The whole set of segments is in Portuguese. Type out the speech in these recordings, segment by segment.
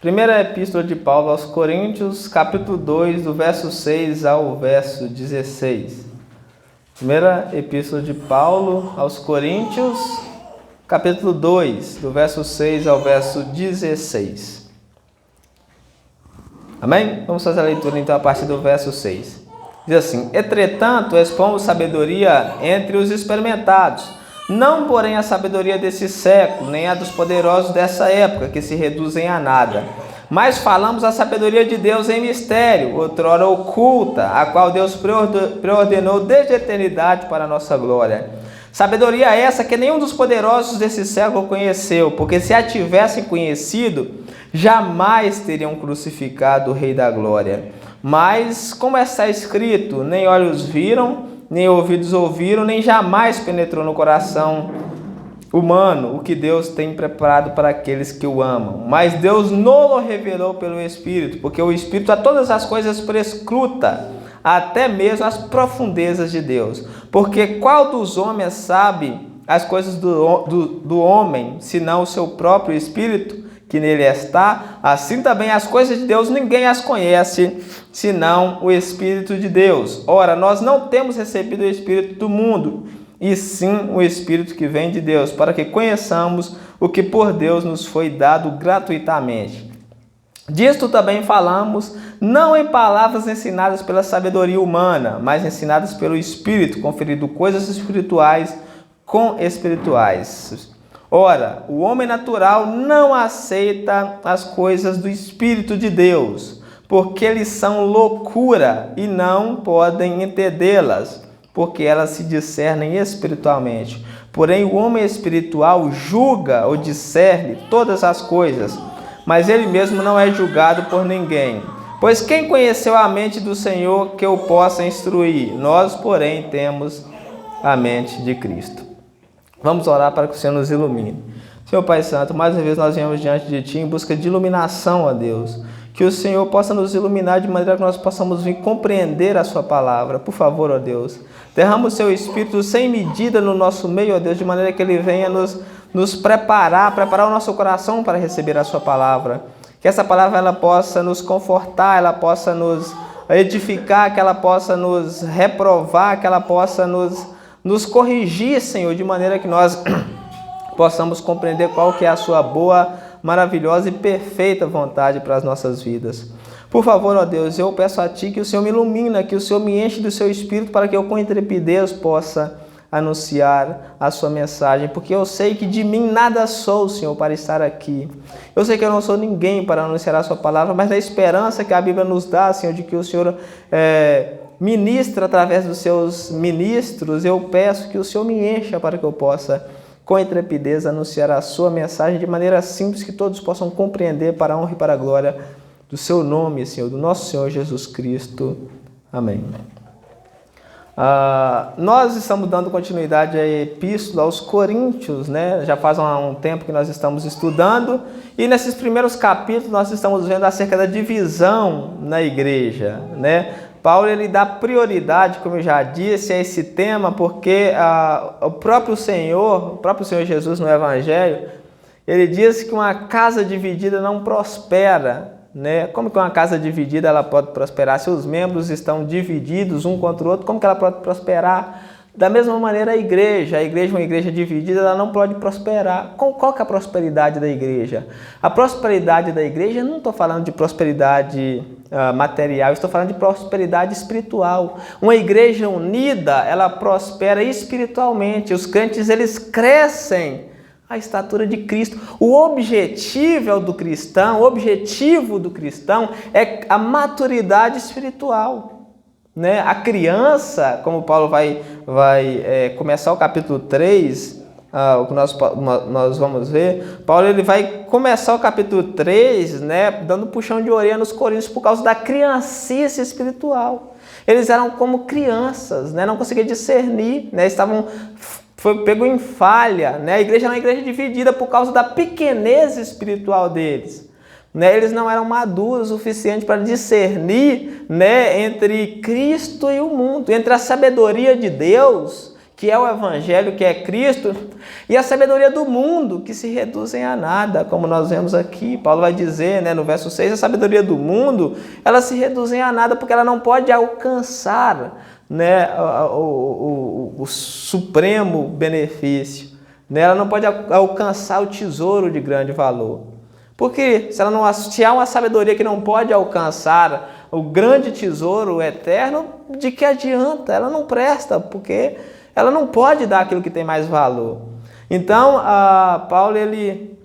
Primeira epístola de Paulo aos Coríntios, capítulo 2, do verso 6 ao verso 16. Primeira epístola de Paulo aos Coríntios, capítulo 2, do verso 6 ao verso 16. Amém? Vamos fazer a leitura então a partir do verso 6. Diz assim: Entretanto, expomos sabedoria entre os experimentados, não porém a sabedoria desse século, nem a dos poderosos dessa época, que se reduzem a nada. Mas falamos a sabedoria de Deus em mistério, outrora oculta, a qual Deus preordenou desde a eternidade para a nossa glória. Sabedoria essa que nenhum dos poderosos desse século conheceu, porque se a tivessem conhecido, jamais teriam crucificado o Rei da Glória. Mas, como está escrito, nem olhos viram, nem ouvidos ouviram, nem jamais penetrou no coração humano o que Deus tem preparado para aqueles que o amam. Mas Deus não o revelou pelo Espírito, porque o Espírito a todas as coisas prescruta, até mesmo as profundezas de Deus. Porque qual dos homens sabe as coisas do homem, senão o seu próprio Espírito que nele está? Assim também as coisas de Deus ninguém as conhece, senão o Espírito de Deus. Ora, nós não temos recebido o Espírito do mundo, e sim o Espírito que vem de Deus, para que conheçamos o que por Deus nos foi dado gratuitamente. Disto também falamos, não em palavras ensinadas pela sabedoria humana, mas ensinadas pelo Espírito, conferindo coisas espirituais com espirituais. Ora, o homem natural não aceita as coisas do Espírito de Deus, porque eles são loucura e não podem entendê-las, porque elas se discernem espiritualmente. Porém, o homem espiritual julga ou discerne todas as coisas, mas ele mesmo não é julgado por ninguém. Pois quem conheceu a mente do Senhor que o possa instruir? Nós, porém, temos a mente de Cristo. Vamos orar para que o Senhor nos ilumine. Senhor Pai Santo, mais uma vez nós viemos diante de Ti em busca de iluminação, ó Deus. Que o Senhor possa nos iluminar de maneira que nós possamos vir compreender a Sua palavra. Por favor, ó Deus, derrama o Seu Espírito sem medida no nosso meio, ó Deus, de maneira que Ele venha nos preparar o nosso coração para receber a Sua palavra. Que essa palavra ela possa nos confortar, ela possa nos edificar, que ela possa nos reprovar, que ela possa nos corrigir, Senhor, de maneira que nós possamos compreender qual que é a Sua boa, maravilhosa e perfeita vontade para as nossas vidas. Por favor, ó Deus, eu peço a Ti que o Senhor me ilumine, que o Senhor me enche do Seu Espírito para que eu com intrepidez possa anunciar a Sua mensagem, porque eu sei que de mim nada sou, Senhor, para estar aqui. Eu sei que eu não sou ninguém para anunciar a Sua palavra, mas na esperança que a Bíblia nos dá, Senhor, de que o Senhor ministra através dos Seus ministros, eu peço que o Senhor me encha para que eu possa com intrepidez anunciar a Sua mensagem de maneira simples, que todos possam compreender para a honra e para a glória do Seu nome, Senhor, do nosso Senhor Jesus Cristo. Amém. Nós estamos dando continuidade à Epístola aos Coríntios, né? Já faz um tempo que nós estamos estudando, e nesses primeiros capítulos nós estamos vendo acerca da divisão na igreja, né? Paulo ele dá prioridade, como eu já disse, a esse tema, porque o próprio Senhor Jesus no Evangelho, ele diz que uma casa dividida não prospera, né? Como que uma casa dividida ela pode prosperar? Se os membros estão divididos um contra o outro, como que ela pode prosperar? Da mesma maneira a igreja, uma igreja dividida, ela não pode prosperar. Qual que é a prosperidade da igreja? A prosperidade da igreja, eu não estou falando de prosperidade material, estou falando de prosperidade espiritual. Uma igreja unida, ela prospera espiritualmente. Os crentes, eles crescem à estatura de Cristo. O objetivo do cristão é a maturidade espiritual. Né? A criança, como Paulo vai começar o capítulo 3, o que nós vamos ver, Paulo ele vai começar o capítulo 3, né, dando puxão de orelha nos coríntios por causa da criancice espiritual. Eles eram como crianças, né, não conseguiam discernir, né, foi pego em falha, né? A igreja era uma igreja dividida por causa da pequenez espiritual deles. Né? Eles não eram maduros o suficiente para discernir, né, entre Cristo e o mundo, entre a sabedoria de Deus que é o Evangelho, que é Cristo, e a sabedoria do mundo, que se reduzem a nada, como nós vemos aqui. Paulo vai dizer, né, no verso 6, a sabedoria do mundo, ela se reduzem a nada porque ela não pode alcançar, né, o supremo benefício, né? Ela não pode alcançar o tesouro de grande valor. Porque se há uma sabedoria que não pode alcançar o grande tesouro eterno, de que adianta? Ela não presta, porque ela não pode dar aquilo que tem mais valor. Então, Paulo ele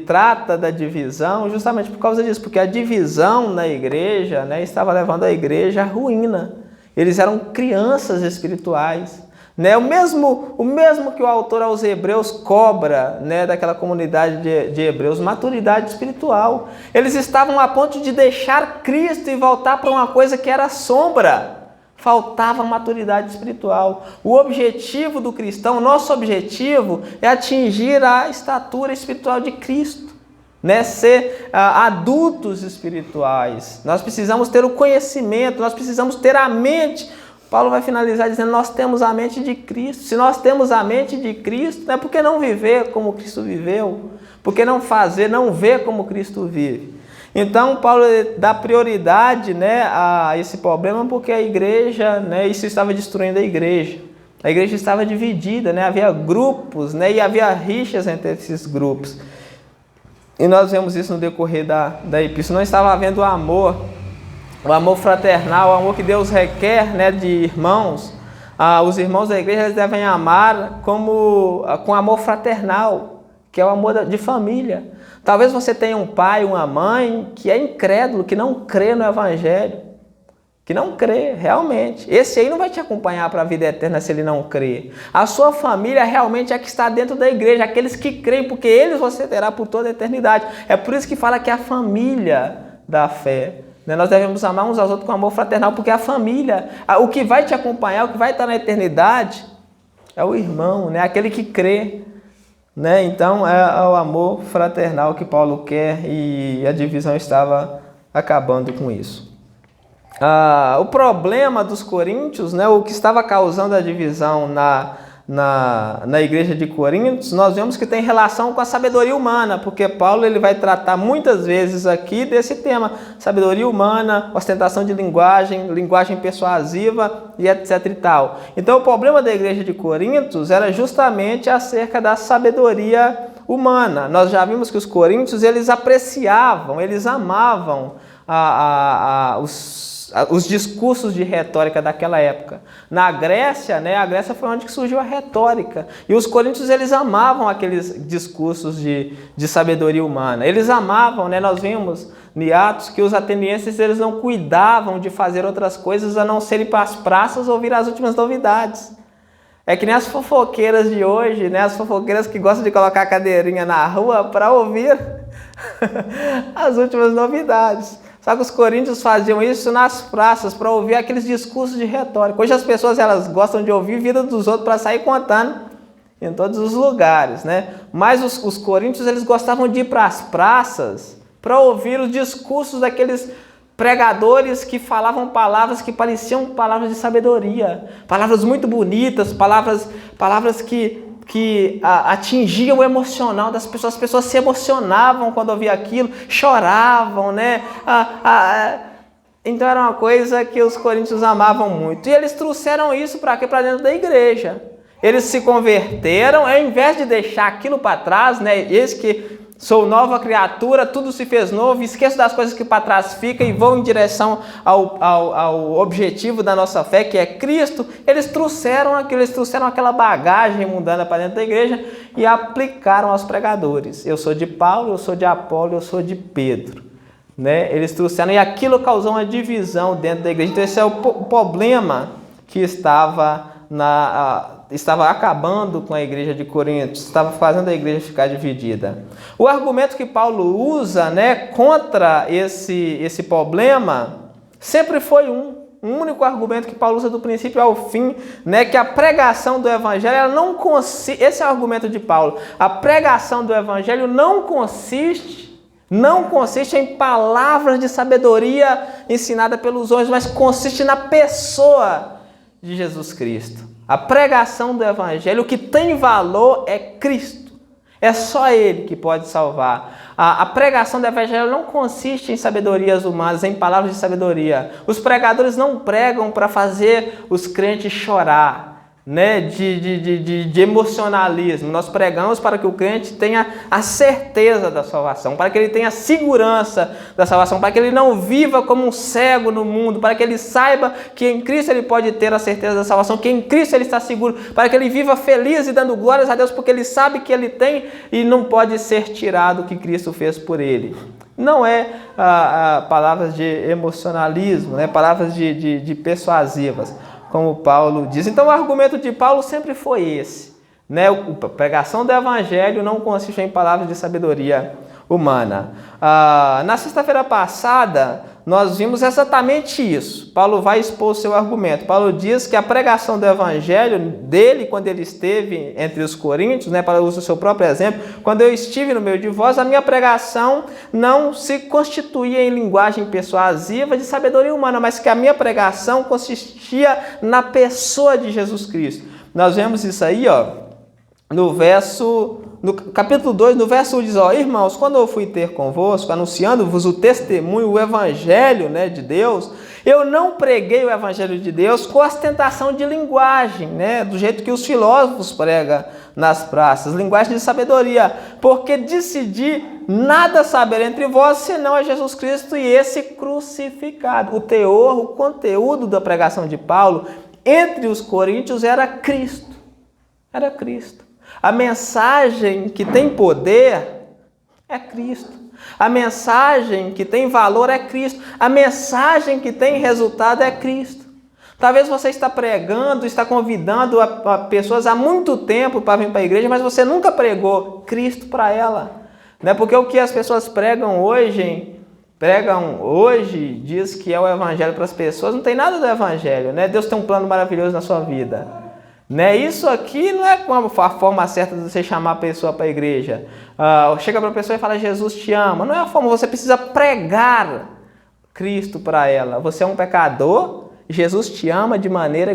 trata da divisão justamente por causa disso, porque a divisão na igreja, né, estava levando a igreja à ruína. Eles eram crianças espirituais, né? O mesmo que o autor aos Hebreus cobra, né, daquela comunidade de Hebreus, maturidade espiritual. Eles estavam a ponto de deixar Cristo e voltar para uma coisa que era sombra. Faltava maturidade espiritual. O objetivo do cristão, nosso objetivo é atingir a estatura espiritual de Cristo, né? Ser adultos espirituais. Nós precisamos ter o conhecimento, nós precisamos ter a mente. Paulo vai finalizar dizendo, nós temos a mente de Cristo. Se nós temos a mente de Cristo, não é porque não viver como Cristo viveu, porque não ver como Cristo vive. Então, Paulo dá prioridade, né, a esse problema porque a igreja, né, isso estava destruindo a igreja. A igreja estava dividida, né, havia grupos, né, e havia rixas entre esses grupos. E nós vemos isso no decorrer da epístola. Não estava havendo amor, o amor fraternal, o amor que Deus requer, né, de irmãos. Os irmãos da igreja eles devem amar com amor fraternal, que é o amor de família. Talvez você tenha um pai, uma mãe que é incrédulo, que não crê no Evangelho, que não crê realmente. Esse aí não vai te acompanhar para a vida eterna se ele não crê. A sua família realmente é que está dentro da igreja, aqueles que creem, porque eles você terá por toda a eternidade. É por isso que fala que é a família da fé. Nós devemos amar uns aos outros com amor fraternal, porque a família, o que vai te acompanhar, o que vai estar na eternidade, é o irmão, né? Aquele que crê. Né? Então é o amor fraternal que Paulo quer e a divisão estava acabando com isso. O problema dos coríntios, né, o que estava causando a divisão na igreja de Coríntios, nós vemos que tem relação com a sabedoria humana, porque Paulo ele vai tratar muitas vezes aqui desse tema, sabedoria humana, ostentação de linguagem persuasiva e etc e tal. Então o problema da igreja de Coríntios era justamente acerca da sabedoria humana. Nós já vimos que os coríntios eles apreciavam, eles amavam os discursos de retórica daquela época. Na Grécia, né, a Grécia foi onde surgiu a retórica. E os coríntios, eles amavam aqueles discursos de sabedoria humana. Eles amavam, né, nós vimos em Atos que os atenienses eles não cuidavam de fazer outras coisas a não ser ir para as praças ouvir as últimas novidades. É que nem as fofoqueiras de hoje, né, as fofoqueiras que gostam de colocar a cadeirinha na rua para ouvir as últimas novidades. Só que os coríntios faziam isso nas praças para ouvir aqueles discursos de retórica. Hoje as pessoas elas gostam de ouvir a vida dos outros para sair contando em todos os lugares, né? Mas os coríntios eles gostavam de ir para as praças para ouvir os discursos daqueles pregadores que falavam palavras que pareciam palavras de sabedoria, palavras muito bonitas, palavras que atingiam o emocional das pessoas. As pessoas se emocionavam quando ouviam aquilo, choravam, né? Então era uma coisa que os coríntios amavam muito. E eles trouxeram isso para quê? Para dentro da igreja. Eles se converteram, ao invés de deixar aquilo para trás, né? Eis que sou nova criatura, tudo se fez novo, esqueço das coisas que para trás ficam e vou em direção ao objetivo da nossa fé, que é Cristo. Eles trouxeram aquilo, eles trouxeram aquela bagagem mundana para dentro da igreja e aplicaram aos pregadores. Eu sou de Paulo, eu sou de Apolo, eu sou de Pedro. Né? Eles trouxeram e aquilo causou uma divisão dentro da igreja. Então esse é o problema que estava acabando com a igreja de Corinto, estava fazendo a igreja ficar dividida. O argumento que Paulo usa, né, contra esse problema sempre foi um único argumento que Paulo usa do princípio ao fim, né, que a pregação do evangelho ela não consiste, esse é o argumento de Paulo, a pregação do evangelho não consiste em palavras de sabedoria ensinada pelos homens, mas consiste na pessoa de Jesus Cristo. A pregação do Evangelho, o que tem valor é Cristo. É só Ele que pode salvar. A pregação do Evangelho não consiste em sabedorias humanas, em palavras de sabedoria. Os pregadores não pregam para fazer os crentes chorar, né, de emocionalismo. Nós pregamos para que o crente tenha a certeza da salvação, para que ele tenha a segurança da salvação, para que ele não viva como um cego no mundo, para que ele saiba que em Cristo ele pode ter a certeza da salvação, que em Cristo ele está seguro, para que ele viva feliz e dando glórias a Deus, porque ele sabe que ele tem e não pode ser tirado o que Cristo fez por ele. Não é palavras de emocionalismo, né, palavras de persuasivas, como Paulo diz. Então o argumento de Paulo sempre foi esse, né? A pregação do Evangelho não consiste em palavras de sabedoria humana. Na sexta-feira passada, nós vimos exatamente isso. Paulo vai expor o seu argumento. Paulo diz que a pregação do Evangelho dele, quando ele esteve entre os coríntios, né, para usar o seu próprio exemplo, quando eu estive no meio de vós, a minha pregação não se constituía em linguagem persuasiva de sabedoria humana, mas que a minha pregação consistia na pessoa de Jesus Cristo. Nós vemos isso aí, no capítulo 2, no verso 1 diz, irmãos, quando eu fui ter convosco, anunciando-vos o testemunho, o Evangelho, né, de Deus, eu não preguei o Evangelho de Deus com ostentação de linguagem, né, do jeito que os filósofos pregam nas praças, linguagem de sabedoria, porque decidi nada saber entre vós, senão a Jesus Cristo e esse crucificado. O teor, o conteúdo da pregação de Paulo entre os coríntios era Cristo. Era Cristo. A mensagem que tem poder é Cristo. A mensagem que tem valor é Cristo. A mensagem que tem resultado é Cristo. Talvez você está pregando, está convidando a pessoas há muito tempo para vir para a igreja, mas você nunca pregou Cristo para ela. Né? Porque o que as pessoas pregam hoje, diz que é o Evangelho para as pessoas, não tem nada do Evangelho. Né? Deus tem um plano maravilhoso na sua vida. Né? Isso aqui não é a forma certa de você chamar a pessoa para a igreja. Chega para a pessoa e fala, Jesus te ama. Não é a forma, você precisa pregar Cristo para ela. Você é um pecador, Jesus te ama de maneira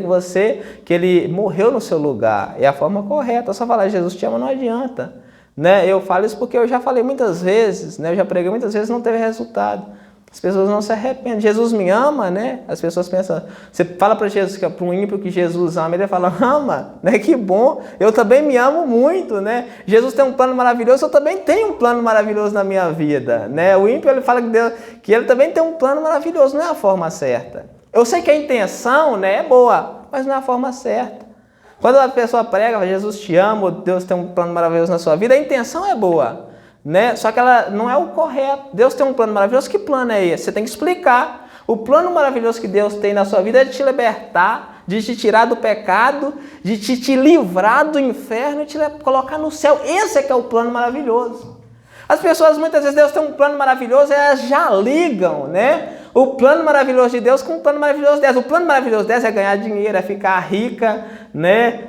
que ele morreu no seu lugar. É a forma correta. Só falar Jesus te ama não adianta. Né? Eu falo isso porque eu já falei muitas vezes, né? Eu já preguei muitas vezes e não teve resultado. As pessoas não se arrependem. Jesus me ama, né? As pessoas pensam, você fala para Jesus, para um ímpio que Jesus ama, ele fala, ama, né? Que bom, eu também me amo muito, né? Jesus tem um plano maravilhoso, eu também tenho um plano maravilhoso na minha vida, né? O ímpio, ele fala que ele também tem um plano maravilhoso, não é a forma certa. Eu sei que a intenção, né, é boa, mas não é a forma certa. Quando a pessoa prega, Jesus te ama, Deus tem um plano maravilhoso na sua vida, a intenção é boa. Né? Só que ela não é o correto. Deus tem um plano maravilhoso. Que plano é esse? Você tem que explicar. O plano maravilhoso que Deus tem na sua vida é de te libertar, de te tirar do pecado, de te livrar do inferno e te colocar no céu. Esse é que é o plano maravilhoso. As pessoas, muitas vezes, Deus tem um plano maravilhoso, elas já ligam, né? O plano maravilhoso de Deus com o plano maravilhoso delas. O plano maravilhoso delas é ganhar dinheiro, é ficar rica, né?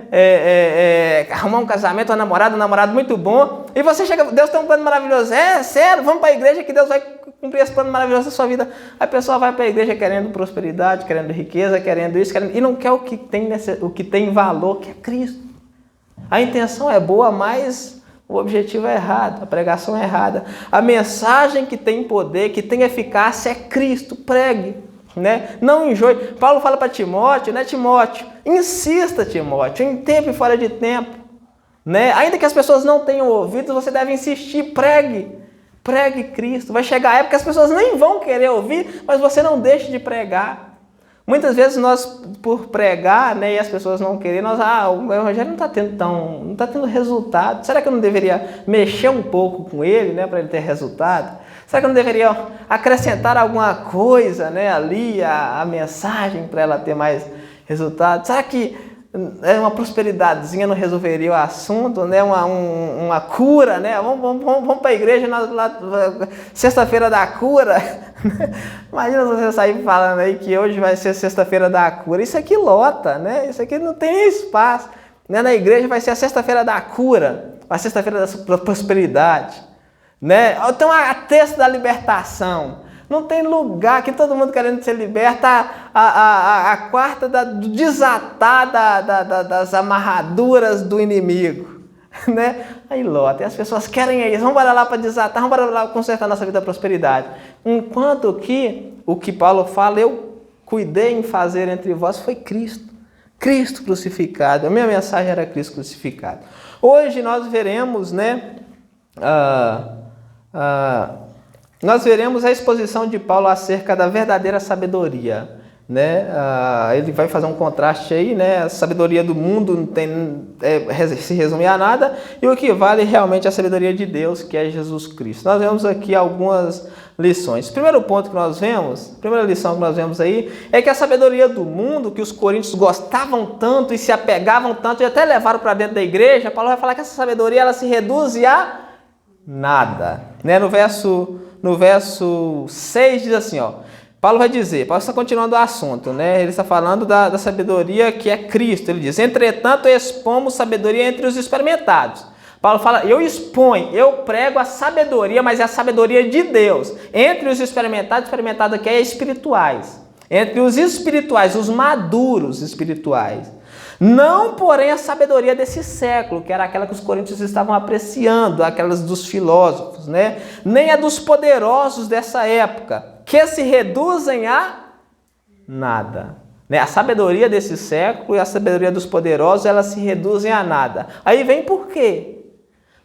Arrumar um casamento, um namorado muito bom. E você chega, Deus tem um plano maravilhoso. É sério, vamos para a igreja que Deus vai cumprir esse plano maravilhoso da sua vida. A pessoa vai para a igreja querendo prosperidade, querendo riqueza, querendo isso, e não quer o que tem valor, que é Cristo. A intenção é boa, mas o objetivo é errado, a pregação é errada. A mensagem que tem poder, que tem eficácia é Cristo. Pregue, né? Não enjoe. Paulo fala para Timóteo, né? Timóteo, insista, Timóteo, em tempo e fora de tempo. Né? Ainda que as pessoas não tenham ouvido, você deve insistir, pregue. Pregue Cristo. Vai chegar a época que as pessoas nem vão querer ouvir, mas você não deixe de pregar. Muitas vezes nós, por pregar, né, e as pessoas não querem, o Evangelho não está tendo resultado. Será que eu não deveria mexer um pouco com ele, né, para ele ter resultado? Será que eu não deveria acrescentar alguma coisa, né, ali, a mensagem para ela ter mais resultado? Será que uma prosperidadezinha não resolveria o assunto, né? Uma cura, né? Vamos para a igreja sexta-feira da cura. Imagina você sair falando aí que hoje vai ser sexta-feira da cura. Isso aqui lota, né? Isso aqui não tem espaço. Né? Na igreja vai ser a sexta-feira da cura, a sexta-feira da prosperidade. Né? Então a terça da libertação. Não tem lugar, que todo mundo querendo ser liberta, a quarta do desatar das amarraduras do inimigo, né? Aí Ló, as pessoas querem isso, vamos lá para desatar, vamos lá consertar nossa vida da prosperidade. Enquanto que o que Paulo fala, eu cuidei em fazer entre vós, foi Cristo. Cristo crucificado, a minha mensagem era Cristo crucificado. Hoje nós veremos, né? Nós veremos a exposição de Paulo acerca da verdadeira sabedoria, né? Ele vai fazer um contraste aí, né? A sabedoria do mundo não tem, se resume a nada, e o que vale realmente é a sabedoria de Deus, que é Jesus Cristo. Nós vemos aqui algumas lições. Primeiro ponto que nós vemos, primeira lição que nós vemos aí, é que a sabedoria do mundo, que os coríntios gostavam tanto e se apegavam tanto e até levaram para dentro da igreja, Paulo vai falar que essa sabedoria ela se reduz a nada, né? No verso 6 diz assim, ó, Paulo vai dizer, Paulo está continuando o assunto, né? Ele está falando da sabedoria que é Cristo. Ele diz, entretanto, expomos sabedoria entre os experimentados. Paulo fala, eu exponho, eu prego a sabedoria, mas é a sabedoria de Deus. Entre os experimentados aqui é espirituais. Entre os espirituais, os maduros espirituais. Não, porém, a sabedoria desse século, que era aquela que os coríntios estavam apreciando, aquelas dos filósofos, né? Nem a dos poderosos dessa época, que se reduzem a nada. Né? A sabedoria desse século e a sabedoria dos poderosos, elas se reduzem a nada. Aí vem por quê?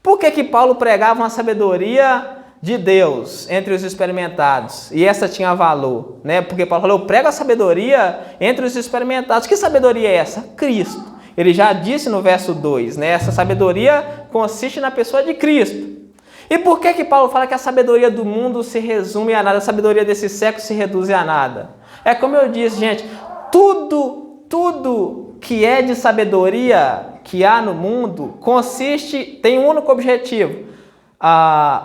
Por que Paulo pregava uma sabedoria de Deus entre os experimentados? E essa tinha valor, né? Porque Paulo falou, eu prego a sabedoria entre os experimentados. Que sabedoria é essa? Cristo. Ele já disse no verso 2, né? Essa sabedoria consiste na pessoa de Cristo. E por que Paulo fala que a sabedoria do mundo se resume a nada, a sabedoria desse século se reduz a nada? É como eu disse, gente, tudo que é de sabedoria que há no mundo tem um único objetivo,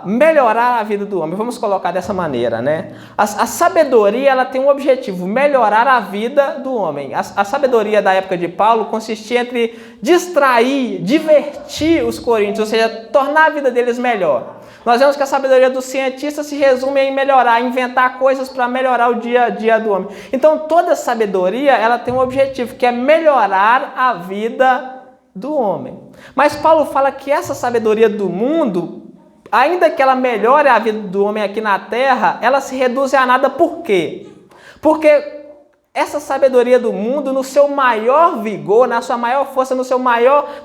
melhorar a vida do homem. Vamos colocar dessa maneira, né? A sabedoria ela tem um objetivo, melhorar a vida do homem. A sabedoria da época de Paulo consistia entre distrair, divertir os coríntios, ou seja, tornar a vida deles melhor. Nós vemos que a sabedoria do cientista se resume em melhorar, inventar coisas para melhorar o dia a dia do homem. Então toda sabedoria ela tem um objetivo, que é melhorar a vida do homem. Mas Paulo fala que essa sabedoria do mundo, ainda que ela melhore a vida do homem aqui na terra, ela se reduz a nada. Por quê? Porque essa sabedoria do mundo, no seu maior vigor, na sua maior força,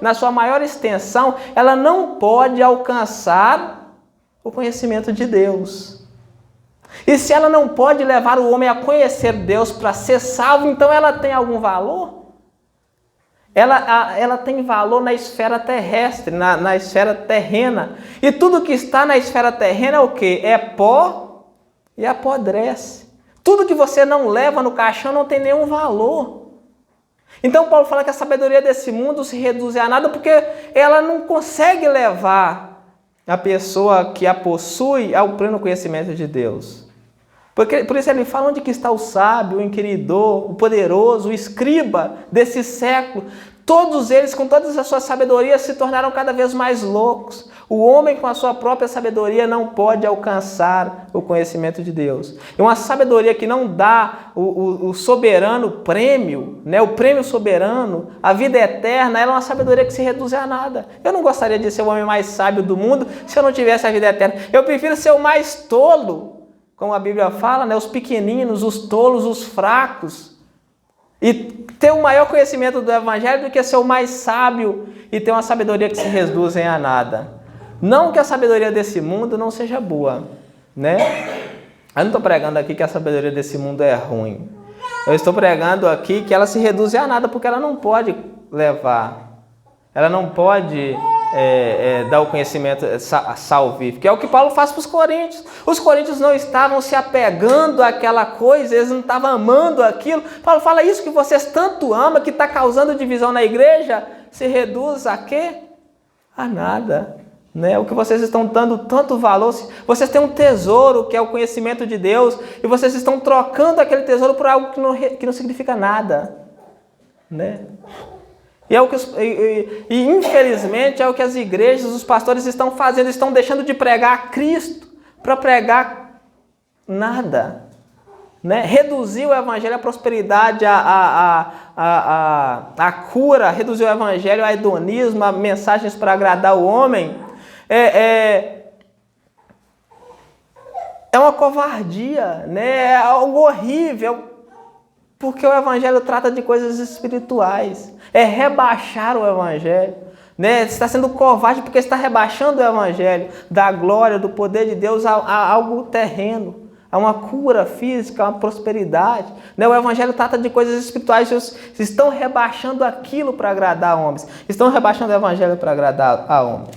na sua maior extensão, ela não pode alcançar o conhecimento de Deus. E se ela não pode levar o homem a conhecer Deus para ser salvo, então ela tem algum valor? Ela tem valor na esfera terrestre, na esfera terrena. E tudo que está na esfera terrena é o quê? É pó e apodrece. Tudo que você não leva no caixão não tem nenhum valor. Então Paulo fala que a sabedoria desse mundo se reduz a nada porque ela não consegue levar a pessoa que a possui ao pleno conhecimento de Deus. Por isso ele fala, onde que está o sábio, o inquiridor, o poderoso, o escriba desse século? Todos eles, com todas as suas sabedorias, se tornaram cada vez mais loucos. O homem, com a sua própria sabedoria, não pode alcançar o conhecimento de Deus. E uma sabedoria que não dá o soberano prêmio, né? O prêmio soberano, a vida eterna, ela é uma sabedoria que se reduz a nada. Eu não gostaria de ser o homem mais sábio do mundo se eu não tivesse a vida eterna. Eu prefiro ser o mais tolo, como a Bíblia fala, né? Os pequeninos, os tolos, os fracos. E ter o maior conhecimento do Evangelho do que ser o mais sábio e ter uma sabedoria que se reduz a nada. Não que a sabedoria desse mundo não seja boa, né? Eu não estou pregando aqui que a sabedoria desse mundo é ruim. Eu estou pregando aqui que ela se reduz a nada porque ela não pode levar. Ela não pode dar o conhecimento salvífico, que é o que Paulo faz para os coríntios. Os coríntios não estavam se apegando àquela coisa, eles não estavam amando aquilo. Paulo fala, isso que vocês tanto amam, que está causando divisão na igreja, se reduz a quê? A nada. Né? O que vocês estão dando tanto valor, vocês têm um tesouro que é o conhecimento de Deus, e vocês estão trocando aquele tesouro por algo que não significa nada. Né? E infelizmente é o que as igrejas, os pastores estão fazendo, estão deixando de pregar a Cristo para pregar nada. Né? Reduzir o evangelho à prosperidade, à cura, reduzir o evangelho ao hedonismo, a mensagens para agradar o homem, é uma covardia, né? É algo horrível, porque o evangelho trata de coisas espirituais, é rebaixar o evangelho. Né? Você está sendo covarde porque está rebaixando o evangelho da glória, do poder de Deus a algo terreno. A uma cura física, a uma prosperidade. Né? O evangelho trata de coisas espirituais. Vocês estão rebaixando aquilo para agradar homens. Estão rebaixando o evangelho para agradar a homens.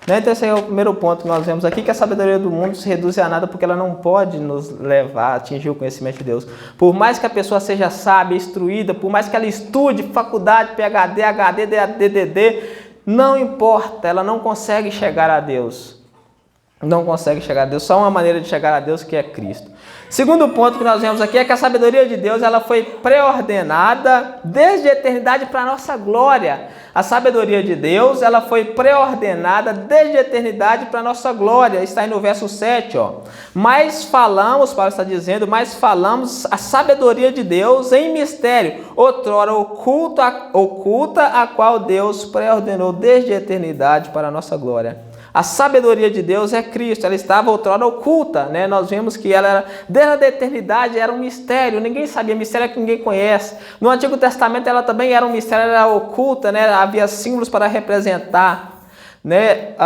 Né? Então esse é o primeiro ponto que nós vemos aqui, que a sabedoria do mundo se reduz a nada porque ela não pode nos levar a atingir o conhecimento de Deus. Por mais que a pessoa seja sábia, instruída, por mais que ela estude faculdade, PhD, HD, DDD, não importa, ela não consegue chegar a Deus. Não consegue chegar a Deus, só uma maneira de chegar a Deus, que é Cristo. Segundo ponto que nós vemos aqui é que a sabedoria de Deus ela foi pré-ordenada desde a eternidade para a nossa glória. A sabedoria de Deus ela foi pré-ordenada desde a eternidade para a nossa glória. Está aí no verso 7. Mas falamos, Paulo está dizendo, mas falamos a sabedoria de Deus em mistério, outrora oculta, a qual Deus pré-ordenou desde a eternidade para a nossa glória. A sabedoria de Deus é Cristo, ela estava outrora oculta, né? Nós vemos que ela era, desde a eternidade, era um mistério, ninguém sabia, mistério é que ninguém conhece. No Antigo Testamento ela também era um mistério, ela era oculta, né? Havia símbolos para representar, né?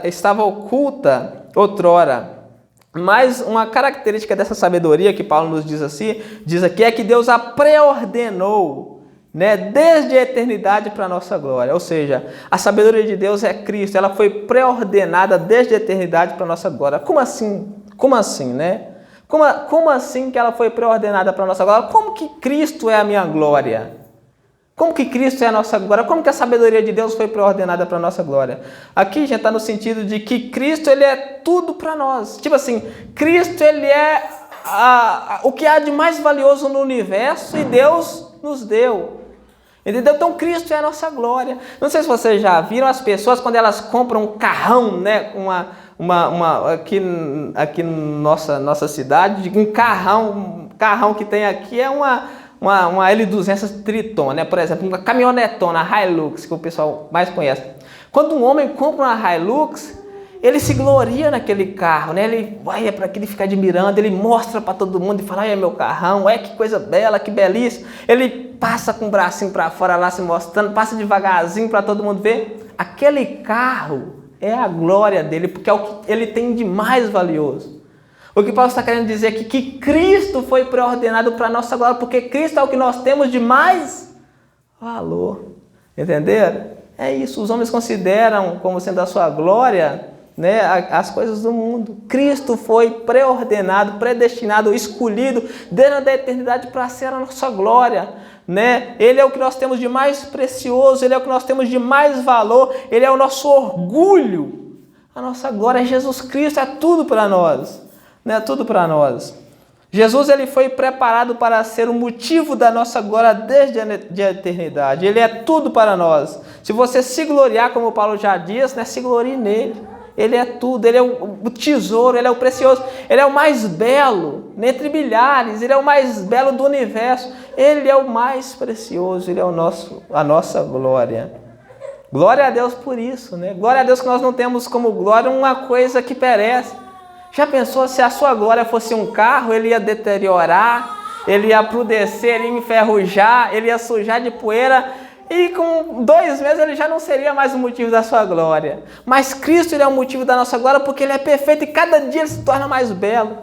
Estava oculta outrora. Mas uma característica dessa sabedoria que Paulo nos diz aqui, é que Deus a preordenou, né, desde a eternidade para a nossa glória. Ou seja, a sabedoria de Deus é Cristo, ela foi pré-ordenada desde a eternidade para a nossa glória. Como assim? Como assim, né? Como assim que ela foi pré-ordenada para a nossa glória? Como que Cristo é a minha glória? Como que Cristo é a nossa glória? Como que a sabedoria de Deus foi pré-ordenada para a nossa glória? Aqui já está no sentido de que Cristo ele é tudo para nós. Tipo assim, Cristo ele é o que há de mais valioso no universo e Deus nos deu. Entendeu? Então Cristo é a nossa glória. Não sei se vocês já viram as pessoas quando elas compram um carrão, né? Aqui na nossa cidade, um carrão que tem aqui é uma L200 Triton, né? Por exemplo, uma caminhonetona, Hilux, que o pessoal mais conhece. Quando um homem compra uma Hilux, ele se gloria naquele carro, né? Ele vai para aquele ficar admirando, ele mostra para todo mundo e fala: "Ai, é meu carrão, que coisa bela, que belíssimo". Ele passa com o bracinho para fora lá se mostrando, passa devagarzinho para todo mundo ver. Aquele carro é a glória dele, porque é o que ele tem de mais valioso. O que Paulo está querendo dizer aqui é que Cristo foi pré-ordenado para a nossa glória, porque Cristo é o que nós temos de mais valor. Entenderam? É isso, os homens consideram como sendo a sua glória, né, as coisas do mundo. Cristo foi pré-ordenado, predestinado, escolhido desde a eternidade para ser a nossa glória, né? Ele é o que nós temos de mais precioso, ele é o que nós temos de mais valor, ele é o nosso orgulho, a nossa glória. Jesus Cristo é tudo para nós, né? Tudo para nós. Jesus ele foi preparado para ser o motivo da nossa glória desde a eternidade. Ele é tudo para nós. Se você se gloriar, como Paulo já diz, né, se glorie nele. Ele é tudo, ele é o tesouro, ele é o precioso, ele é o mais belo, entre milhares, ele é o mais belo do universo, ele é o mais precioso, ele é a nossa glória. Glória a Deus por isso, né? Glória a Deus que nós não temos como glória uma coisa que perece. Já pensou se a sua glória fosse um carro, ele ia deteriorar, ele ia aprudecer, ele ia enferrujar, ele ia sujar de poeira, e com 2 meses ele já não seria mais o motivo da sua glória. Mas Cristo ele é o motivo da nossa glória porque ele é perfeito e cada dia ele se torna mais belo.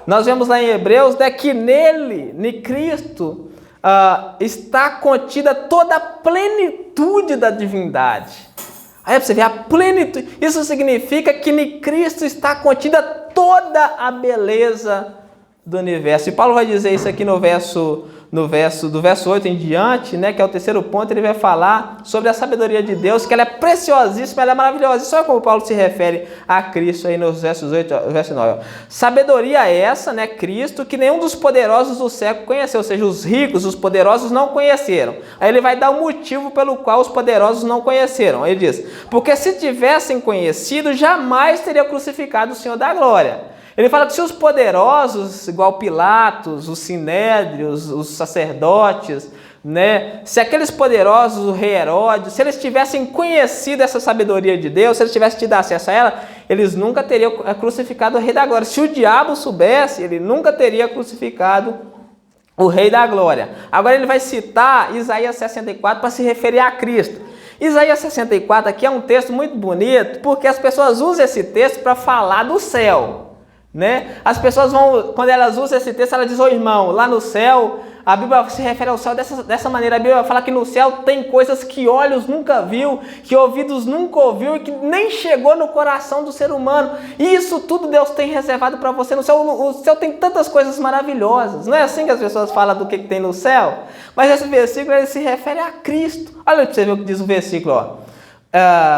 Nós vemos lá em Hebreus, né, que em Cristo, está contida toda a plenitude da divindade. Aí para você ver a plenitude. Isso significa que em Cristo está contida toda a beleza do universo. E Paulo vai dizer isso aqui do verso 8 em diante, né, que é o terceiro ponto. Ele vai falar sobre a sabedoria de Deus, que ela é preciosíssima, ela é maravilhosa. Só como Paulo se refere a Cristo aí nos versos 8 e verso 9. Sabedoria essa, né, Cristo, que nenhum dos poderosos do século conheceu, ou seja, os ricos, os poderosos não conheceram. Aí ele vai dar o motivo pelo qual os poderosos não conheceram. Ele diz: porque se tivessem conhecido, jamais teria crucificado o Senhor da glória. Ele fala que se os poderosos, igual Pilatos, os sinédrios, os sacerdotes, né, se aqueles poderosos, o rei Herodes, se eles tivessem conhecido essa sabedoria de Deus, se eles tivessem tido acesso a ela, eles nunca teriam crucificado o rei da glória. Se o diabo soubesse, ele nunca teria crucificado o rei da glória. Agora ele vai citar Isaías 64 para se referir a Cristo. Isaías 64 aqui é um texto muito bonito, porque as pessoas usam esse texto para falar do céu, né? As pessoas vão, quando elas usam esse texto, elas dizem: ô irmão, lá no céu, a Bíblia se refere ao céu dessa maneira. A Bíblia fala que no céu tem coisas que olhos nunca viu, que ouvidos nunca ouviu e que nem chegou no coração do ser humano. E isso tudo Deus tem reservado para você no céu. O céu tem tantas coisas maravilhosas. Não é assim que as pessoas falam do que tem no céu? Mas esse versículo ele se refere a Cristo. Olha para você ver o que diz o versículo, ó.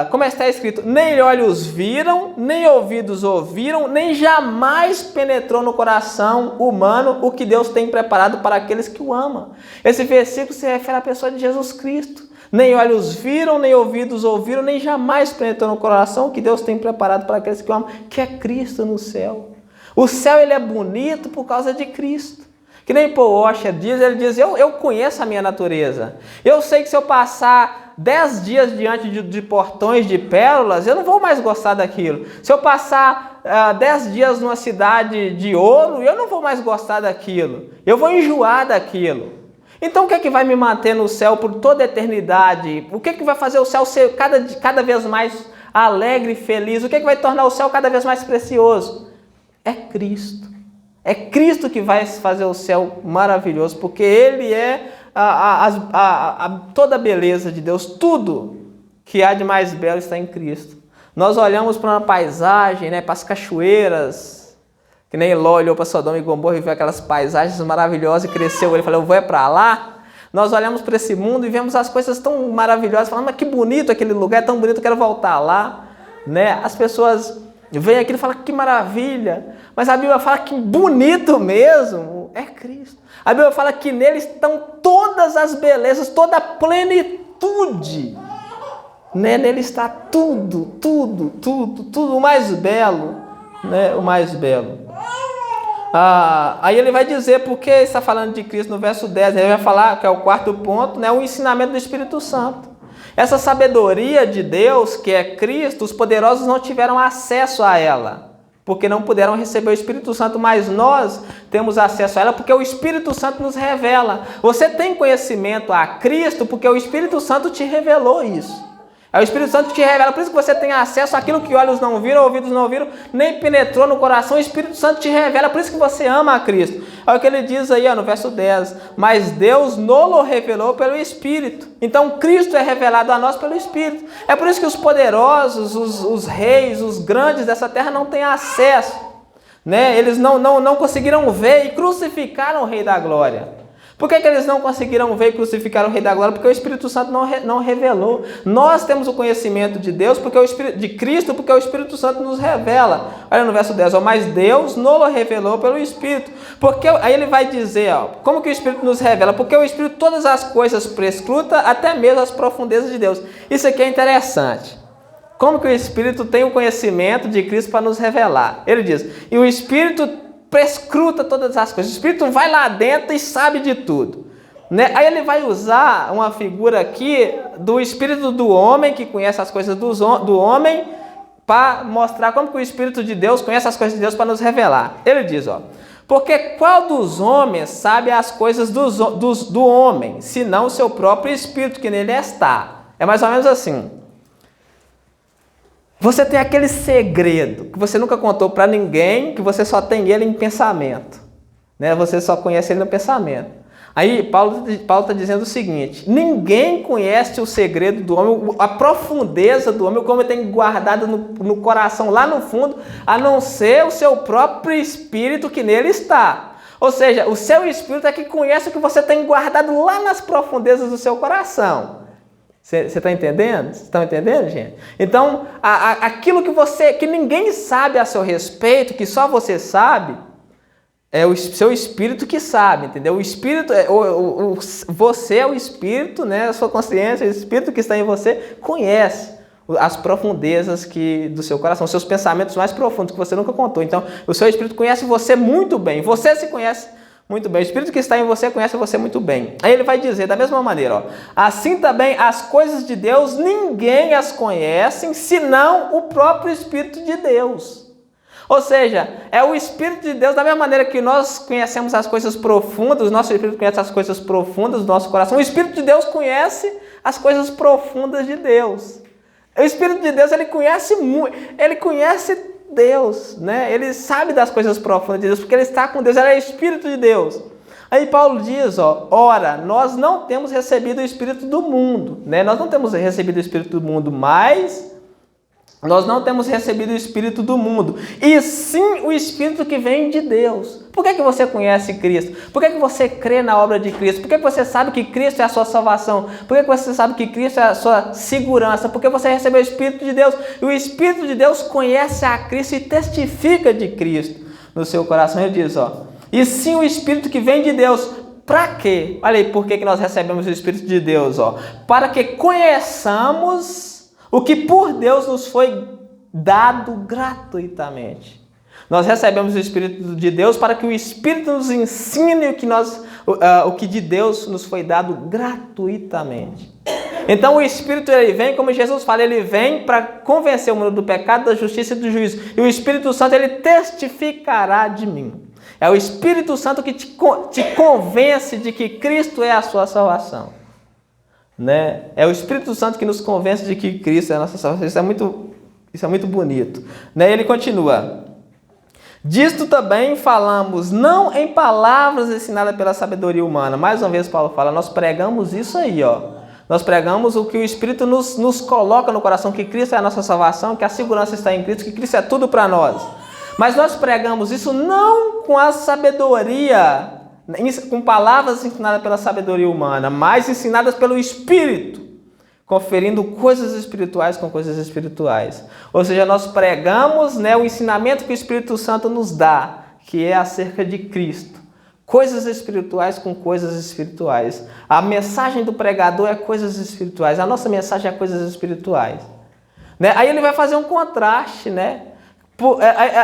Como está escrito: nem olhos viram, nem ouvidos ouviram, nem jamais penetrou no coração humano o que Deus tem preparado para aqueles que o amam. Esse versículo se refere à pessoa de Jesus Cristo. Nem olhos viram, nem ouvidos ouviram, nem jamais penetrou no coração o que Deus tem preparado para aqueles que o amam, que é Cristo no céu. O céu ele é bonito por causa de Cristo. Que nem Paul Washer diz, ele diz: eu conheço a minha natureza. Eu sei que se eu passar 10 dias diante de portões de pérolas, eu não vou mais gostar daquilo. Se eu passar 10 dias numa cidade de ouro, eu não vou mais gostar daquilo. Eu vou enjoar daquilo. Então o que é que vai me manter no céu por toda a eternidade? O que é que vai fazer o céu ser cada vez mais alegre e feliz? O que é que vai tornar o céu cada vez mais precioso? É Cristo. É Cristo que vai fazer o céu maravilhoso, porque Ele é toda a beleza de Deus. Tudo que há de mais belo está em Cristo. Nós olhamos para uma paisagem, né, para as cachoeiras, que nem Ló olhou para Sodoma e Gomorra e viu aquelas paisagens maravilosas e cresceu. Ele falou: eu vou para lá. Nós olhamos para esse mundo e vemos as coisas tão maravilhosas, falamos: mas que bonito aquele lugar, é tão bonito, eu quero voltar lá. Né? As pessoas vem aqui e fala: que maravilha, mas a Bíblia fala que bonito mesmo é Cristo. A Bíblia fala que nele estão todas as belezas, toda a plenitude. Né? Nele está tudo, o mais belo, né? O mais belo. Aí ele vai dizer porque está falando de Cristo no verso 10, ele vai falar, que é o quarto ponto, né? O ensinamento do Espírito Santo. Essa sabedoria de Deus, que é Cristo, os poderosos não tiveram acesso a ela, porque não puderam receber o Espírito Santo, mas nós temos acesso a ela, porque o Espírito Santo nos revela. Você tem conhecimento a Cristo, porque o Espírito Santo te revelou isso. É o Espírito Santo que te revela, por isso que você tem acesso àquilo que olhos não viram, ouvidos não viram, nem penetrou no coração. O Espírito Santo te revela, por isso que você ama a Cristo. É o que ele diz aí, no verso 10. Mas Deus nos revelou pelo Espírito. Então Cristo é revelado a nós pelo Espírito. É por isso que os poderosos, os reis, os grandes dessa terra não têm acesso. Né? Eles não conseguiram ver e crucificaram o Rei da Glória. Por que eles não conseguiram ver e crucificar o Rei da Glória? Porque o Espírito Santo não revelou. Nós temos o conhecimento de Deus, de Cristo, porque o Espírito Santo nos revela. Olha no verso 10, mas Deus nos revelou pelo Espírito. Porque, aí ele vai dizer, como que o Espírito nos revela? Porque o Espírito todas as coisas prescruta, até mesmo as profundezas de Deus. Isso aqui é interessante. Como que o Espírito tem o conhecimento de Cristo para nos revelar? Ele diz, e o Espírito prescruta todas as coisas. O Espírito vai lá dentro e sabe de tudo. Né? Aí ele vai usar uma figura aqui do Espírito do homem, que conhece as coisas do homem, para mostrar como que o Espírito de Deus conhece as coisas de Deus para nos revelar. Ele diz, porque qual dos homens sabe as coisas do homem, senão o seu próprio Espírito que nele está? É mais ou menos assim. Você tem aquele segredo que você nunca contou para ninguém, que você só tem ele em pensamento. Né? Você só conhece ele no pensamento. Aí Paulo está dizendo o seguinte: ninguém conhece o segredo do homem, a profundeza do homem, como ele tem guardado no coração lá no fundo, a não ser o seu próprio Espírito que nele está. Ou seja, o seu Espírito é que conhece o que você tem guardado lá nas profundezas do seu coração. Você está entendendo? Vocês estão entendendo, gente? Então, aquilo que ninguém sabe a seu respeito, que só você sabe, é o seu espírito que sabe, entendeu? O espírito, você é o espírito, né? A sua consciência, o espírito que está em você, conhece as profundezas do seu coração, seus pensamentos mais profundos que você nunca contou. Então, o seu Espírito conhece você muito bem. Você se conhece muito bem. O Espírito que está em você conhece você muito bem. Aí ele vai dizer da mesma maneira, ó, assim também as coisas de Deus, ninguém as conhece, senão o próprio Espírito de Deus. Ou seja, é o Espírito de Deus, da mesma maneira que nós conhecemos as coisas profundas, o nosso Espírito conhece as coisas profundas do nosso coração, o Espírito de Deus conhece as coisas profundas de Deus. O Espírito de Deus, ele conhece Deus, né? Ele sabe das coisas profundas de Deus, porque ele está com Deus, ele é o Espírito de Deus. Aí Paulo diz, ó, ora, nós não temos recebido o Espírito do mundo, né? Nós não temos recebido o Espírito do mundo, mas nós não temos recebido o Espírito do mundo, e sim o Espírito que vem de Deus. Por que você conhece Cristo? Por que você crê na obra de Cristo? Por que você sabe que Cristo é a sua salvação? Por que você sabe que Cristo é a sua segurança? Porque você recebeu o Espírito de Deus, e o Espírito de Deus conhece a Cristo e testifica de Cristo no seu coração. Ele diz, ó, e sim o Espírito que vem de Deus. Para quê? Olha aí, por que nós recebemos o Espírito de Deus? Ó? Para que conheçamos o que por Deus nos foi dado gratuitamente. Nós recebemos o Espírito de Deus para que o Espírito nos ensine o que de Deus nos foi dado gratuitamente. Então o Espírito, ele vem, como Jesus fala, ele vem para convencer o mundo do pecado, da justiça e do juízo. E o Espírito Santo, ele testificará de mim. É o Espírito Santo que te convence de que Cristo é a sua salvação. Né? É o Espírito Santo que nos convence de que Cristo é a nossa salvação. Isso é muito bonito. Né? Ele continua. Disto também falamos, não em palavras ensinadas pela sabedoria humana. Mais uma vez Paulo fala, nós pregamos isso aí, ó. Nós pregamos o que o Espírito nos coloca no coração, que Cristo é a nossa salvação, que a segurança está em Cristo, que Cristo é tudo para nós. Mas nós pregamos isso não com a sabedoria, com palavras ensinadas pela sabedoria humana, mas ensinadas pelo Espírito, conferindo coisas espirituais com coisas espirituais. Ou seja, nós pregamos, né, o ensinamento que o Espírito Santo nos dá, que é acerca de Cristo. Coisas espirituais com coisas espirituais. A mensagem do pregador é coisas espirituais. A nossa mensagem é coisas espirituais. Né? Aí ele vai fazer um contraste, né?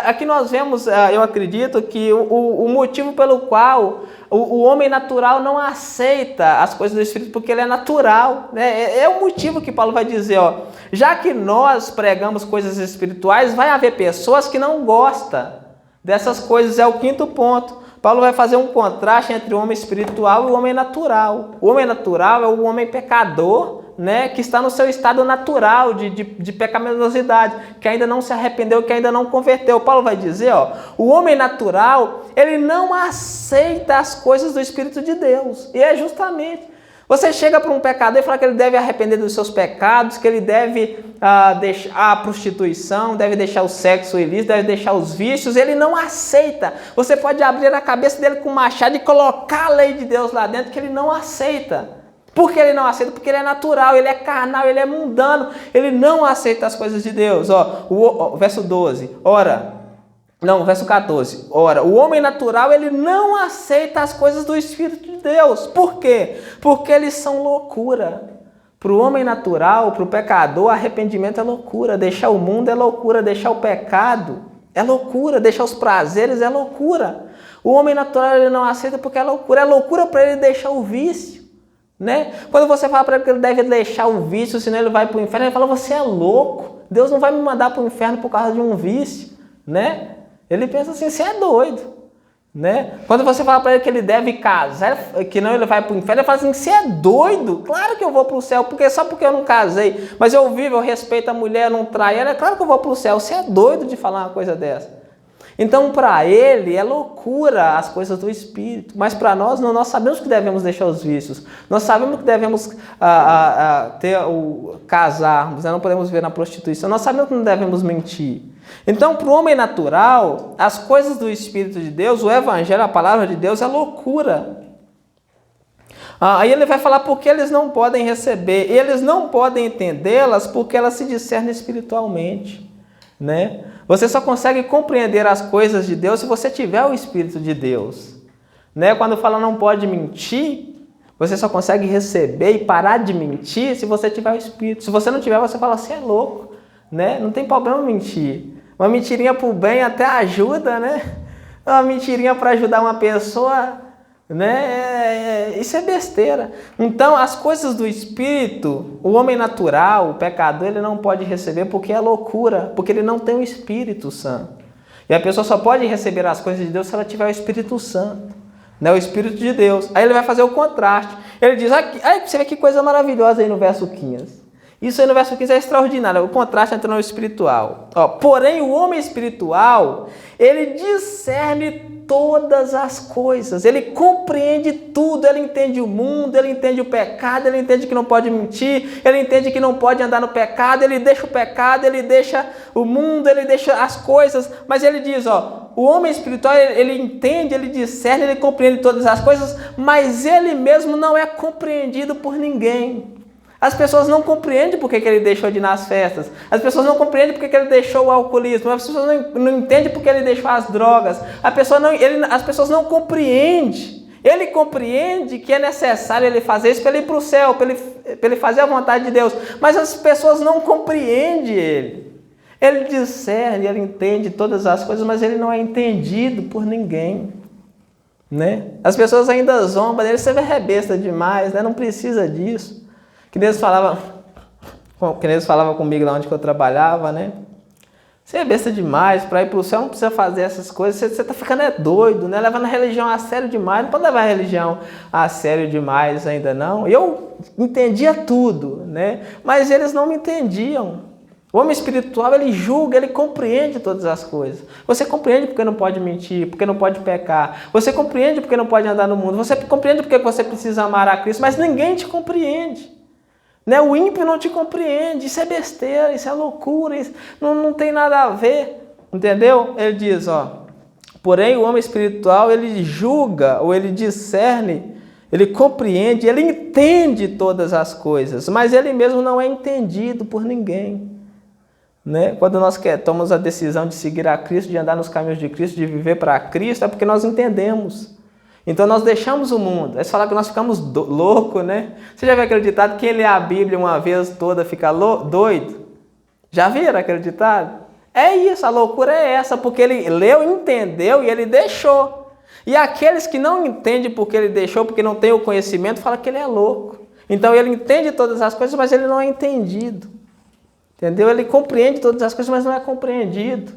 Aqui nós vemos, eu acredito, que o motivo pelo qual o homem natural não aceita as coisas do Espírito, porque ele é natural. Né? É o motivo que Paulo vai dizer, ó, já que nós pregamos coisas espirituais, vai haver pessoas que não gostam dessas coisas, é o quinto ponto. Paulo vai fazer um contraste entre o homem espiritual e o homem natural. O homem natural é o homem pecador, né, que está no seu estado natural de pecaminosidade, que ainda não se arrependeu, que ainda não converteu. Paulo vai dizer, ó, o homem natural, ele não aceita as coisas do Espírito de Deus. E é justamente, você chega para um pecador e fala que ele deve arrepender dos seus pecados, que ele deve deixar a prostituição, deve deixar o sexo ilícito, deve deixar os vícios, ele não aceita. Você pode abrir a cabeça dele com um machado e colocar a lei de Deus lá dentro, que ele não aceita. Por que ele não aceita? Porque ele é natural, ele é carnal, ele é mundano, ele não aceita as coisas de Deus. Ó, o verso 12, verso 14. Ora, o homem natural, ele não aceita as coisas do Espírito de Deus. Por quê? Porque eles são loucura. Para o homem natural, para o pecador, arrependimento é loucura. Deixar o mundo é loucura, deixar o pecado é loucura, deixar os prazeres é loucura. O homem natural, ele não aceita porque é loucura para ele deixar o vício. Né? Quando você fala para ele que ele deve deixar o vício, senão ele vai para o inferno, ele fala, você é louco, Deus não vai me mandar para o inferno por causa de um vício, né? Ele pensa assim, você é doido, né? Quando você fala para ele que ele deve casar, que não ele vai para o inferno, ele fala assim, você é doido, claro que eu vou para o céu, só porque eu não casei, mas eu vivo, eu respeito a mulher, eu não traio ela, é claro que eu vou para o céu. Você é doido de falar uma coisa dessa. Então, para ele, é loucura as coisas do Espírito. Mas para nós, não, nós sabemos que devemos deixar os vícios. Nós sabemos que devemos casarmos, né? Não podemos viver na prostituição. Nós sabemos que não devemos mentir. Então, para o homem natural, as coisas do Espírito de Deus, o Evangelho, a palavra de Deus, é loucura. Aí ele vai falar porque eles não podem receber. Eles não podem entendê-las porque elas se discernem espiritualmente. Né? Você só consegue compreender as coisas de Deus se você tiver o Espírito de Deus. Né? Quando fala não pode mentir, Você só consegue receber e parar de mentir se você tiver o Espírito. Se você não tiver, você fala, você é louco, né? Não tem problema mentir. Uma mentirinha para o bem até ajuda, né? Uma mentirinha para ajudar uma pessoa, né? Isso é besteira. Então, as coisas do Espírito, o homem natural, o pecador, ele não pode receber porque é loucura, porque ele não tem o Espírito Santo. E a pessoa só pode receber as coisas de Deus se ela tiver o Espírito Santo, né? O Espírito de Deus. Aí ele vai fazer o contraste. Ele diz, você vê que coisa maravilhosa aí no verso 15. Isso aí no verso 15 é extraordinário, o contraste entre o espiritual. Porém, o homem espiritual, ele discerne todas as coisas, ele compreende tudo, ele entende o mundo, ele entende o pecado, ele entende que não pode mentir, ele entende que não pode andar no pecado, ele deixa o pecado, ele deixa o mundo, ele deixa as coisas, mas ele diz, o homem espiritual, ele entende, ele discerne, ele compreende todas as coisas, mas ele mesmo não é compreendido por ninguém. As pessoas não compreendem por que ele deixou de ir nas festas. As pessoas não compreendem por que ele deixou o alcoolismo. As pessoas não entendem por que ele deixou as drogas. As pessoas não compreendem. Ele compreende que é necessário ele fazer isso para ele ir para o céu, para ele fazer a vontade de Deus. Mas as pessoas não compreendem ele. Ele discerne, ele entende todas as coisas, mas ele não é entendido por ninguém, né? As pessoas ainda zombam dele. Você é besta demais, né? Não precisa disso. Que Deus falava comigo lá onde eu trabalhava, né? Você é besta demais, para ir para o céu não precisa fazer essas coisas, você está ficando doido, né? Levando a religião a sério demais, não pode levar a religião a sério demais ainda não. Eu entendia tudo, né? Mas eles não me entendiam. O homem espiritual, ele julga, ele compreende todas as coisas. Você compreende porque não pode mentir, porque não pode pecar. Você compreende porque não pode andar no mundo. Você compreende porque você precisa amar a Cristo, mas ninguém te compreende. Né? O ímpio não te compreende, isso é besteira, isso é loucura, isso não tem nada a ver, entendeu? Ele diz, porém o homem espiritual, ele julga, ou ele discerne, ele compreende, ele entende todas as coisas, mas ele mesmo não é entendido por ninguém. Né? Quando nós tomamos a decisão de seguir a Cristo, de andar nos caminhos de Cristo, de viver para Cristo, é porque nós entendemos. Então nós deixamos o mundo. Eles falam que nós ficamos loucos, né? Você já viu aquele ditado? Quem lê a Bíblia uma vez toda fica doido? Já viram aquele ditado? É isso, a loucura é essa, porque ele leu, entendeu e ele deixou. E aqueles que não entendem porque ele deixou, porque não tem o conhecimento, falam que ele é louco. Então ele entende todas as coisas, mas ele não é entendido. Entendeu? Ele compreende todas as coisas, mas não é compreendido.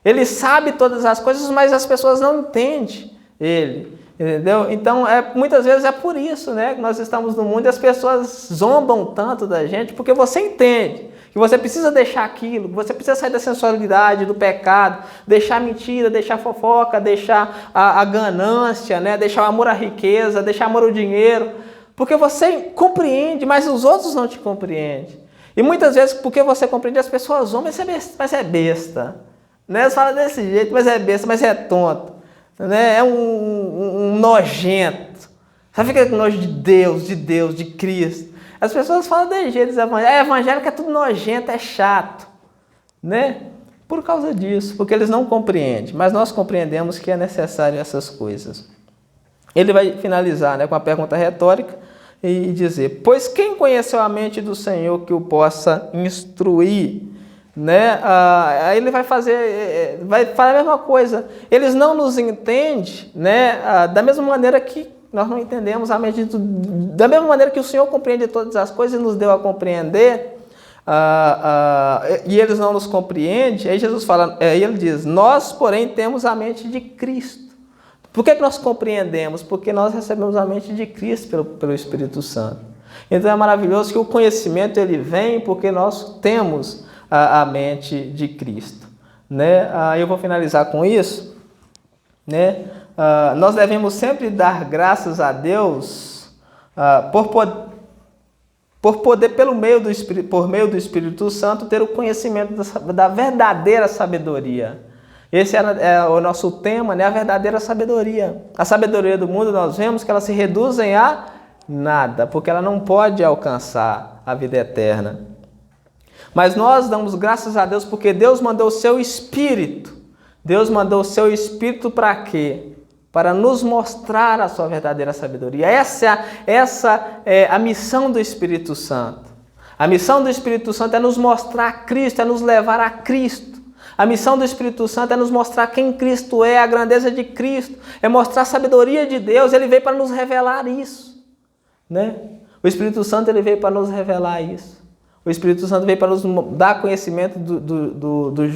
Ele sabe todas as coisas, mas as pessoas não entendem ele. Entendeu? Então, muitas vezes é por isso, né, que nós estamos no mundo e as pessoas zombam tanto da gente, porque você entende que você precisa deixar aquilo, que você precisa sair da sensualidade, do pecado, deixar a mentira, deixar a fofoca, deixar a ganância, né, deixar o amor à riqueza, deixar o amor ao dinheiro, porque você compreende, mas os outros não te compreendem. E muitas vezes, porque você compreende, as pessoas zombam, mas é besta. Né? Eles falam desse jeito, mas é besta, mas é tonto. Né? É um nojento. Sabe aquele nojo de Deus, de Cristo? As pessoas falam desse jeito, evangélico é tudo nojento, é chato. Né? Por causa disso, porque eles não compreendem, mas nós compreendemos que é necessário essas coisas. Ele vai finalizar, né, com a pergunta retórica e dizer, pois quem conheceu a mente do Senhor que o possa instruir? Né? Aí ele vai falar a mesma coisa. Eles não nos entendem, né? Da mesma maneira que nós não entendemos a mente da mesma maneira que o Senhor compreende todas as coisas e nos deu a compreender, e eles não nos compreendem. Aí Jesus fala, ele diz, nós porém temos a mente de Cristo. Por que nós compreendemos? Porque nós recebemos a mente de Cristo pelo Espírito Santo. Então é maravilhoso que o conhecimento ele vem porque nós temos a mente de Cristo, né? Eu vou finalizar com isso, né? Nós devemos sempre dar graças a Deus por poder, por meio do Espírito Santo, ter o conhecimento da verdadeira sabedoria. Esse é o nosso tema, né? A verdadeira sabedoria. A sabedoria do mundo, nós vemos que ela se reduzem a nada, porque ela não pode alcançar a vida eterna. Mas nós damos graças a Deus porque Deus mandou o seu Espírito. Deus mandou o seu Espírito para quê? para nos mostrar a sua verdadeira sabedoria. Essa é a missão do Espírito Santo. A missão do Espírito Santo é nos mostrar Cristo, é nos levar a Cristo. A missão do Espírito Santo é nos mostrar quem Cristo é, a grandeza de Cristo, é mostrar a sabedoria de Deus. Ele veio para nos revelar isso, né? O Espírito Santo ele veio para nos revelar isso. O Espírito Santo veio para nos dar conhecimento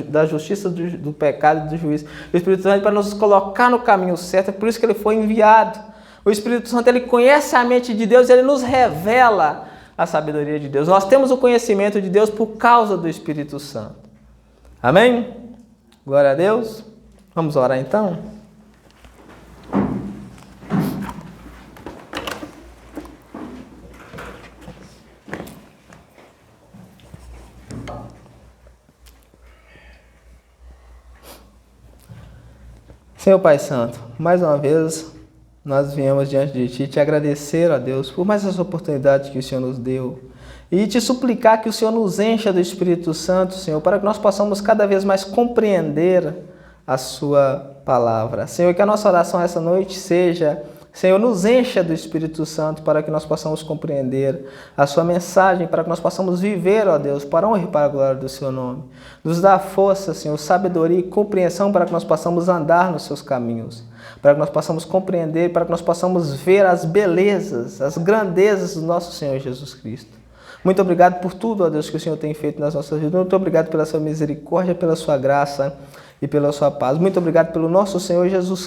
da justiça, do pecado e do juízo. O Espírito Santo veio para nos colocar no caminho certo, é por isso que ele foi enviado. O Espírito Santo ele conhece a mente de Deus, ele nos revela a sabedoria de Deus. Nós temos o conhecimento de Deus por causa do Espírito Santo. Amém? Glória a Deus. Vamos orar então? Senhor Pai Santo, mais uma vez nós viemos diante de Ti te agradecer, ó Deus, por mais essa oportunidade que o Senhor nos deu e te suplicar que o Senhor nos encha do Espírito Santo, Senhor, para que nós possamos cada vez mais compreender a Sua palavra. Senhor, que a nossa oração essa noite seja: Senhor, nos encha do Espírito Santo para que nós possamos compreender a Sua mensagem, para que nós possamos viver, ó Deus, para a honra e para a glória do Seu nome. Nos dá força, Senhor, sabedoria e compreensão para que nós possamos andar nos Seus caminhos, para que nós possamos compreender, para que nós possamos ver as belezas, as grandezas do nosso Senhor Jesus Cristo. Muito obrigado por tudo, ó Deus, que o Senhor tem feito nas nossas vidas. Muito obrigado pela Sua misericórdia, pela Sua graça e pela Sua paz. Muito obrigado pelo nosso Senhor Jesus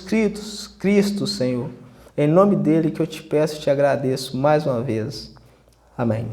Cristo, Senhor. Em nome dele que eu te peço e te agradeço mais uma vez. Amém.